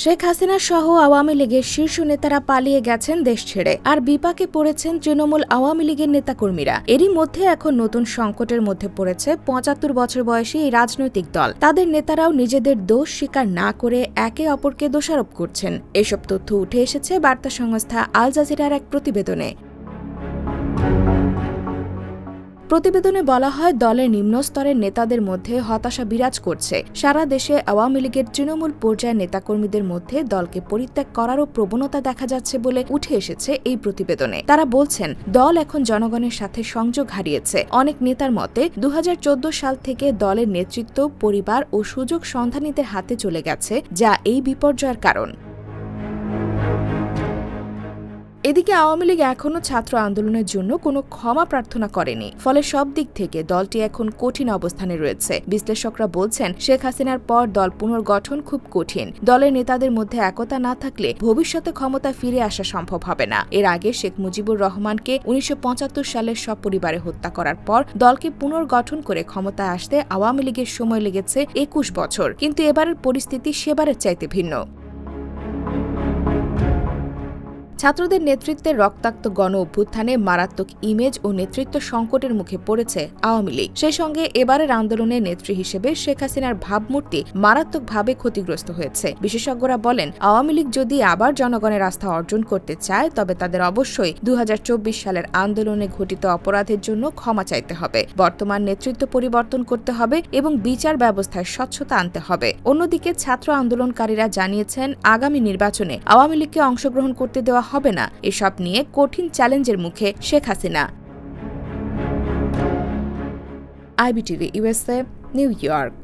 শেখ হাসিনা সহ আওয়ামী লীগের শীর্ষ নেতারা পালিয়ে গেছেন দেশ ছেড়ে, আর বিপাকে পড়েছেন তৃণমূল আওয়ামী লীগের নেতাকর্মীরা। এরই মধ্যে এখন নতুন সংকটের মধ্যে পড়েছে ৭৫ বছর বয়সী এই রাজনৈতিক দল। তাদের নেতারাও নিজেদের দোষ স্বীকার না করে একে অপরকে দোষারোপ করছেন। এসব তথ্য উঠে এসেছে বার্তা সংস্থা আল জাজিরার এক প্রতিবেদনে। প্রতিবেদনে বলা হয়, দলের নিম্ন স্তরের নেতাদের মধ্যে হতাশা বিরাজ করছে। সারা দেশে আওয়ামী লীগের তৃণমূল পর্যায়ের নেতাকর্মীদের মধ্যে দলকে পরিত্যাগ করারও প্রবণতা দেখা যাচ্ছে বলে উঠে এসেছে এই প্রতিবেদনে। তারা বলছেন, দল এখন জনগণের সাথে সংযোগ হারিয়েছে। অনেক নেতার মতে ২০১৪ সাল থেকে দলের নেতৃত্ব পরিবার ও সুযোগ সন্ধানীদের হাতে চলে গেছে, যা এই বিপর্যয়ের কারণ। এদিকে আওয়ামী লীগ এখনও ছাত্র আন্দোলনের জন্য কোনো ক্ষমা প্রার্থনা করেনি। ফলে সব দিক থেকে দলটি এখন কঠিন অবস্থানে রয়েছে। বিশ্লেষকরা বলছেন, শেখ হাসিনার পর দল পুনর্গঠন খুব কঠিন। দলের নেতাদের মধ্যে একতা না থাকলে ভবিষ্যতে ক্ষমতা ফিরে আসা সম্ভব হবে না। এর আগে শেখ মুজিবুর রহমানকে ১৯৭৫ সালে সপরিবারে হত্যা করার পর দলকে পুনর্গঠন করে ক্ষমতায় আসতে আওয়ামী লীগের সময় লেগেছে ২১ বছর। কিন্তু এবারের পরিস্থিতি সেবারের চাইতে ভিন্ন। ছাত্রদের নেতৃত্বে রক্তাক্ত গণ অভ্যুত্থানে মারাত্মক ইমেজ ও নেতৃত্ব সংকটের মুখে পড়েছে আওয়ামী লীগ। সেই সঙ্গে এবারের আন্দোলনের নেত্রী হিসেবে শেখ হাসিনার ভাবমূর্তি মারাত্মকভাবে ক্ষতিগ্রস্ত হয়েছে। বিশেষজ্ঞরা বলেন, আওয়ামী লীগ যদি আবার জনগণের আস্থা অর্জন করতে চায়, তবে তাদের অবশ্যই ২০২৪ সালের আন্দোলনে ঘটিত অপরাধের জন্য ক্ষমা চাইতে হবে। বর্তমান নেতৃত্ব পরিবর্তন করতে হবে এবং বিচার ব্যবস্থায় স্বচ্ছতা আনতে হবে। অন্যদিকে ছাত্র আন্দোলনকারীরা জানিয়েছেন, আগামী নির্বাচনে আওয়ামী লীগকে অংশগ্রহণ করতে দেওয়া হবে না। এসব নিয়ে কঠিন চ্যালেঞ্জের মুখে Sheikh Hasina. IBTV USA, new York.